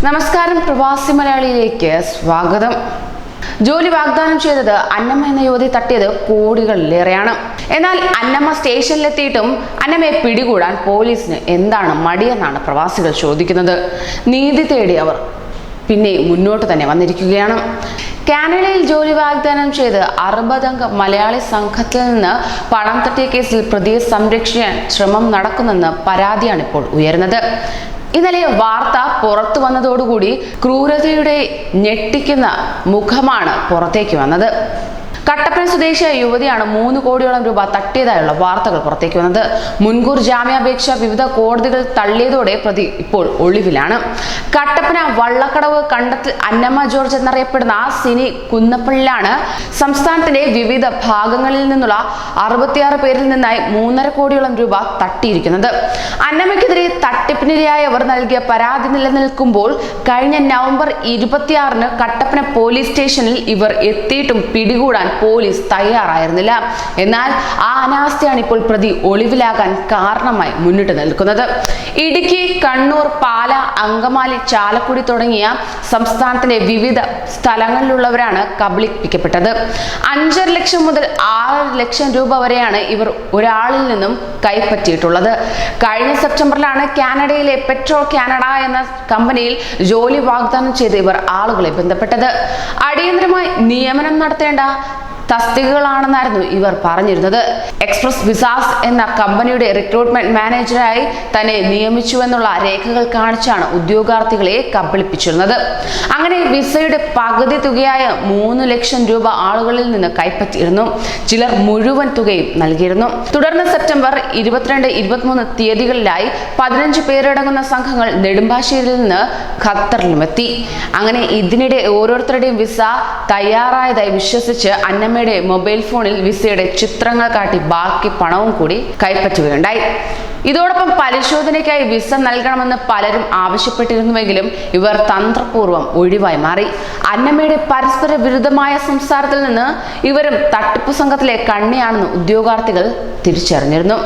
നമസ്കാരം, പ്രവാസി മലയാളിയിലേക്ക് സ്വാഗതം. ജോലി വാഗ്ദാനം ചെയ്തത് അന്നമ്മ എന്ന യുവതി തട്ടിയത് കോടികളിലേറെയാണ്. എന്നാൽ അന്നമ്മ സ്റ്റേഷനിലെത്തിയിട്ടും അന്നമ്മയെ പിടികൂടാൻ പോലീസിന് എന്താണ് മടിയെന്നാണ് പ്രവാസികൾ ചോദിക്കുന്നത്. നീതി തേടി അവർ പിന്നെ മുന്നോട്ട് തന്നെ വന്നിരിക്കുകയാണ്. കാനഡയിൽ ജോലി വാഗ്ദാനം ചെയ്ത് 60 അംഗ മലയാളി സംഘത്തിൽ നിന്ന് പണം തട്ടിയ കേസിൽ പ്രതിയെ സംരക്ഷിക്കാൻ ശ്രമം നടക്കുന്നെന്ന് പരാതിയാണ് ഇപ്പോൾ ഉയർന്നത്. ഇന്നലെ വാർത്ത പുറത്തു വന്നതോടുകൂടി ക്രൂരതയുടെ ഞെട്ടിക്കുന്ന മുഖമാണ് പുറത്തേക്ക് വന്നത്. കട്ടപ്പന സ്വദേശിയായ യുവതിയാണ് 3 കോടിയോളം രൂപ തട്ടിയതായുള്ള വാർത്തകൾ പുറത്തേക്ക് വന്നത്. മുൻകൂർ ജാമ്യാപേക്ഷ വിവിധ കോടതികൾ തള്ളിയതോടെ പ്രതി ഇപ്പോൾ ഒളിവിലാണ്. കട്ടപ്പന വള്ളക്കടവ് കണ്ടത്തിൽ അന്നമ്മ ജോർജ് എന്നറിയപ്പെടുന്ന സിനി കുന്നപ്പള്ളിലാണ് സംസ്ഥാനത്തിന്റെ വിവിധ ഭാഗങ്ങളിൽ നിന്നുള്ള 66 പേരിൽ നിന്നായി 3.5 കോടിയോളം രൂപ തട്ടിയിരിക്കുന്നത്. അന്നമ്മയ്ക്കെതിരെ തട്ടിപ്പിനിരയായവർ നൽകിയ പരാതി നിലനിൽക്കുമ്പോൾ കഴിഞ്ഞ നവംബർ 26-ന് കട്ടപ്പന പോലീസ് സ്റ്റേഷനിൽ ഇവർ എത്തിയിട്ടും പിടികൂടാൻ പോലീസ് തയ്യാറായിരുന്നില്ല. എന്നാൽ ആ അനാസ്ഥയാണ് ഇപ്പോൾ പ്രതി ഒളിവിലാകാൻ കാരണമായി മുന്നിട്ട് നിൽക്കുന്നത്. ഇടുക്കി, കണ്ണൂർ, പാല, അങ്കമാലി, ചാലക്കുടി തുടങ്ങിയ സംസ്ഥാനത്തിന്റെ വിവിധ സ്ഥലങ്ങളിലുള്ളവരാണ് കബളിപ്പിക്കപ്പെട്ടത്. 5.5 ലക്ഷം മുതൽ 6 ലക്ഷം രൂപ വരെയാണ് ഇവർ ഒരാളിൽ നിന്നും കൈപ്പറ്റിയിട്ടുള്ളത്. കഴിഞ്ഞ സെപ്റ്റംബറിലാണ് കാനഡയിലെ പെട്രോ കാനഡ എന്ന കമ്പനിയിൽ ജോലി വാഗ്ദാനം ചെയ്ത് ഇവർ ആളുകളെ ബന്ധപ്പെട്ടത്. അടിയന്തരമായി നിയമനം നടത്തേണ്ട തസ്തികകളാണെന്നായിരുന്നു ഇവർ പറഞ്ഞിരുന്നത്. എക്സ്പ്രസ് വിസാസ് എന്ന കമ്പനിയുടെ റിക്രൂട്ട്മെന്റ് മാനേജറായി തന്നെ നിയമിച്ചുവെന്നുള്ള രേഖകൾ കാണിച്ചാണ് ഉദ്യോഗാർത്ഥികളെ കബളിപ്പിച്ചിരുന്നത്. അങ്ങനെ വിസയുടെ പകുതി തുകയായ 3 ലക്ഷം രൂപ ആളുകളിൽ നിന്ന് കൈപ്പറ്റിയിരുന്നു. ചിലർ മുഴുവൻ തുകയും നൽകിയിരുന്നു. തുടർന്ന് സെപ്റ്റംബർ 22, 23 തീയതികളിലായി 15 പേരടങ്ങുന്ന സംഘങ്ങൾ നെടുമ്പാശ്ശേരിയിൽ നിന്ന് ഖത്തറിലുമെത്തി. അങ്ങനെ ഇതിനിടെ ഓരോരുത്തരുടെയും വിസ തയ്യാറായതായി വിശ്വസിച്ച് അന്നമ്മയുടെ മൊബൈൽ ഫോണിൽ വിസയുടെ ചിത്രങ്ങൾ കാട്ടി ബാക്കി പണവും കൂടി കൈപ്പറ്റുകയുണ്ടായി. ഇതോടൊപ്പം പരിശോധനയ്ക്കായി വിസ നൽകണമെന്ന് പലരും ആവശ്യപ്പെട്ടിരുന്നുവെങ്കിലും ഇവർ തന്ത്രപൂർവ്വം ഒഴിവായി മാറി. അന്നമ്മയുടെ പരസ്പര വിരുദ്ധമായ സംസാരത്തിൽ നിന്ന് ഇവരും തട്ടിപ്പു സംഘത്തിലെ കണ്ണിയാണെന്ന് ഉദ്യോഗാർത്ഥികൾ തിരിച്ചറിഞ്ഞിരുന്നു.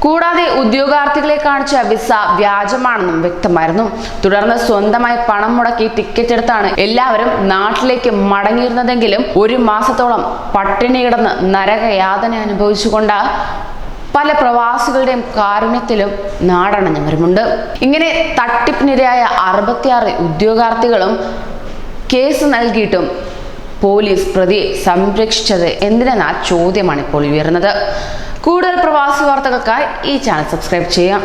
കൂടാതെ ഉദ്യോഗാർത്ഥികളെ കാണിച്ച വിസ വ്യാജമാണെന്നും വ്യക്തമായിരുന്നു. തുടർന്ന് സ്വന്തമായി പണം മുടക്കി ടിക്കറ്റ് എടുത്താണ് എല്ലാവരും നാട്ടിലേക്ക് മടങ്ങിയിരുന്നതെങ്കിലും 1 മാസത്തോളം പട്ടിണി കിടന്ന് നരകയാതന അനുഭവിച്ചുകൊണ്ട് പല പ്രവാസികളുടെയും കാരുണ്യത്തിലും നാടണഞ്ഞവരുമുണ്ട്. ഇങ്ങനെ തട്ടിപ്പിനിരയായ 66 ഉദ്യോഗാർത്ഥികളും കേസ് നൽകിയിട്ടും പോലീസ് പ്രതിയെ സംരക്ഷിച്ചത് എന്തിനെന്ന ചോദ്യമാണ് ഇപ്പോൾ ഉയർന്നത്. കൂടുതൽ പ്രവാസി വാർത്തകൾക്കായി ഈ ചാനൽ സബ്സ്ക്രൈബ് ചെയ്യാം.